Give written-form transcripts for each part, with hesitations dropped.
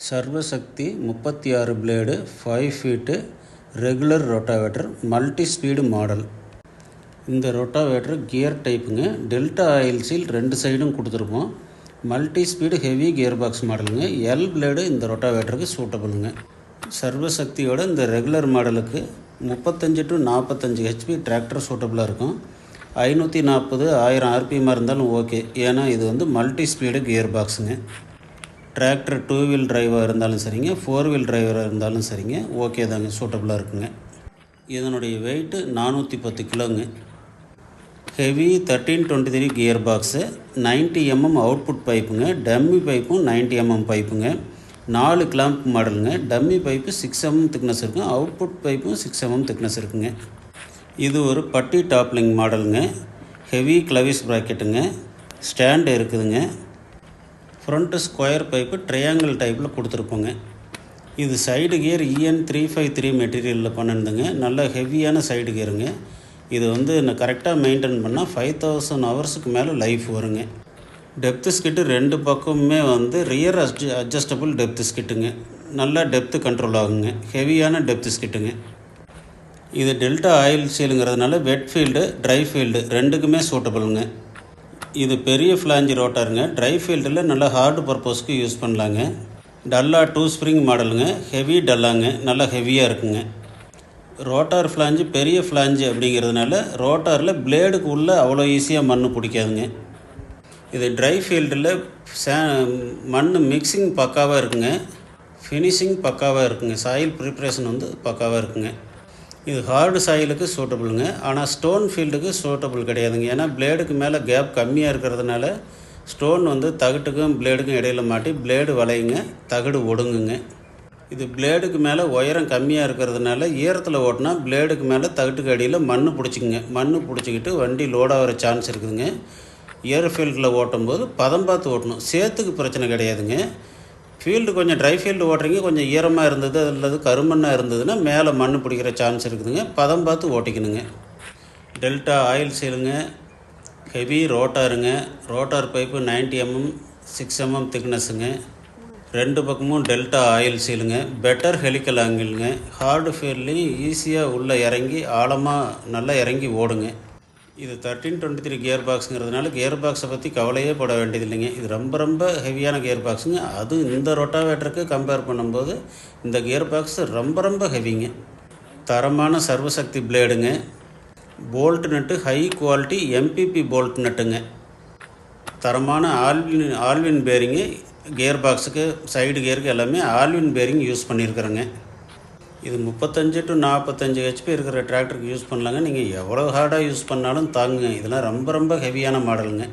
சர்வசக்தி 36 blade 5 feet regular rotavator multi speed model. இந்த rotavator gear டைப்புங்க. Delta oil seal 2 சைடும் கொடுத்துருப்போம். Multi speed heavy gear box மாடலுங்க. L blade இந்த ரொட்டாவேட்டருக்கு சூட்டபுளுங்க. சர்வசக்தியோட இந்த ரெகுலர் மாடலுக்கு 35 to 45 ஹெச்பி டிராக்டர் சூட்டபுளாக இருக்கும். 540 1000 ஆர்பிஎம்மாக இருந்தாலும் ஓகே. ஏன்னா இது மல்டி ஸ்பீடு கியர் பாக்ஸுங்க. டிராக்டர் 2 வீல் டிரைவாக இருந்தாலும் சரிங்க, 4 வீல் டிரைவராக இருந்தாலும் சரிங்க, ஓகே தாங்க, சூட்டபுளாக இருக்குங்க. இதனுடைய வெயிட்டு 410 கிலோங்க. Heavy 1323 gear box, 90 mm output பைப்புங்க. டம்மி பைப்பும் 90 mm பைப்புங்க. 4 கிளாம்ப் மாடலுங்க. டம்மி பைப்பு 6 mm திக்னஸ் இருக்கும். அவுட்புட் பைப்பும் 6 mm திக்னஸ் இருக்குங்க. இது ஒரு பட்டி டாப்லிங் மாடலுங்க. ஹெவி கிளவிஸ் ப்ராக்கெட்டுங்க. ஸ்டாண்டு இருக்குதுங்க. ஃப்ரண்ட்டு ஸ்கொயர் பைப்பு ட்ரையாங்கிள் டைப்பில் கொடுத்துருப்போங்க. இது சைடு கியர் EN353 மெட்டீரியலில் பண்ணிருந்துங்க. நல்ல ஹெவியான சைடு கியருங்க. இது கரெக்டாக மெயின்டைன் பண்ணால் 5000 ஹவர்ஸுக்கு மேலே லைஃப் வருங்க. டெப்த்து ஸ்கிட்டு 2 பக்கமுமே ரியர் அட்ஜஸ்டபுள் டெப்த்து ஸ்கிட்டுங்க. நல்லா டெப்த்து கண்ட்ரோல் ஆகுங்க. ஹெவியான டெப்த்து ஸ்கிட்டுங்க. இது டெல்டா ஆயில் சீலுங்கிறதுனால வெட் ஃபீல்டு ட்ரை ஃபீல்டு ரெண்டுக்குமே சூட்டபுளுங்க. இது பெரிய ஃப்ளாஞ்சி ரோட்டாருங்க. ட்ரை ஃபீல்டில் நல்லா ஹார்டு பர்பஸ்க்கு யூஸ் பண்ணலாங்க. டல்லா 2 ஸ்ப்ரிங் மாடலுங்க. ஹெவி டல்லாங்க. நல்லா ஹெவியாக இருக்குங்க. ரோட்டார் ஃப்ளாஞ்சு பெரிய ஃப்ளாஞ்சு அப்படிங்கிறதுனால ரோட்டாரில் பிளேடுக்கு உள்ளே அவ்வளோ ஈஸியாக மண் பிடிக்காதுங்க. இது ட்ரை ஃபீல்டில் மண் மிக்சிங் பக்காவாக இருக்குங்க. ஃபினிஷிங் பக்காவாக இருக்குங்க. சாயில் ப்ரிப்ரேஷன் பக்காவாக இருக்குங்க. இது ஹார்டு சாயிலுக்கு சூட்டபுளுங்க. ஆனால் ஸ்டோன் ஃபீல்டுக்கு சூட்டபுள் கிடையாதுங்க. ஏன்னா பிளேடுக்கு மேலே கேப் கம்மியாக இருக்கிறதுனால ஸ்டோன் தகட்டுக்கும் பிளேடுக்கும் இடையில மாட்டி பிளேடு வளையுங்க, தகடு ஒடுங்குங்க. இது பிளேடுக்கு மேலே உயரம் கம்மியாக இருக்கிறதுனால ஈரத்தில் ஓட்டினா பிளேடுக்கு மேலே தகட்டுக்கு அடியில் மண் பிடிச்சிக்குங்க. மண் பிடிச்சிக்கிட்டு வண்டி லோடாகிற சான்ஸ் இருக்குதுங்க. ஏர் ஃபீல்டில் ஓட்டும்போது பதம் பார்த்து ஓட்டணும். சேத்துக்கு பிரச்சனை கிடையாதுங்க. ஃபீல்டு கொஞ்சம் ட்ரை ஃபீல்டு ஓட்டுறீங்க, கொஞ்சம் ஈரமாக இருந்தது அல்லது கருமண்ணாக இருந்ததுன்னா மேலே மண் பிடிக்கிற சான்ஸ் இருக்குதுங்க. பதம் பார்த்து ஓட்டிக்கணுங்க. டெல்டா ஆயில் சீலுங்க. ஹெவி ரோட்டாருங்க. ரோட்டார் பைப்பு 90 mm 6 mm திக்னஸுங்க. 2 பக்கமும் டெல்டா ஆயில் சீலுங்க. பெட்டர் ஹெலிக்கல் ஆங்கிளுங்க. ஹார்டு ஃபீல்ட்லேயும் ஈஸியாக உள்ளே இறங்கி ஆழமாக நல்லா இறங்கி ஓடுங்க. இது 1323 கியர் பாக்ஸுங்கிறதுனால கியர் பாக்ஸை பற்றி கவலையே பட வேண்டியது இல்லைங்க. இது ரொம்ப ஹெவியான கியர் பாக்ஸுங்க. அது இந்த ரொட்டாவேட்டருக்கு கம்பேர் பண்ணும்போது இந்த கியர் பாக்ஸ் ரொம்ப ஹெவிங்க. தரமான சர்வசக்தி பிளேடுங்க. போல்ட் நட்டு ஹை குவாலிட்டி MPP போல்ட் நட்டுங்க. தரமான ஆல்வின் பேரிங்கு. கியர் பாக்ஸுக்கு சைடு கியருக்கு எல்லாமே ஆல்வின் பேரிங் யூஸ் பண்ணியிருக்கிறேங்க. இது 35 to 45 ஹெச்பி இருக்கிற டிராக்டருக்கு யூஸ் பண்ணலாங்க. நீங்கள் எவ்வளோ ஹார்டாக யூஸ் பண்ணாலும் தாங்குங்க. இதெல்லாம் ரொம்ப ஹெவியான மாடலுங்க.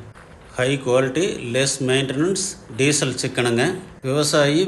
High quality, less maintenance, diesel சிக்கனுங்க. விவசாயி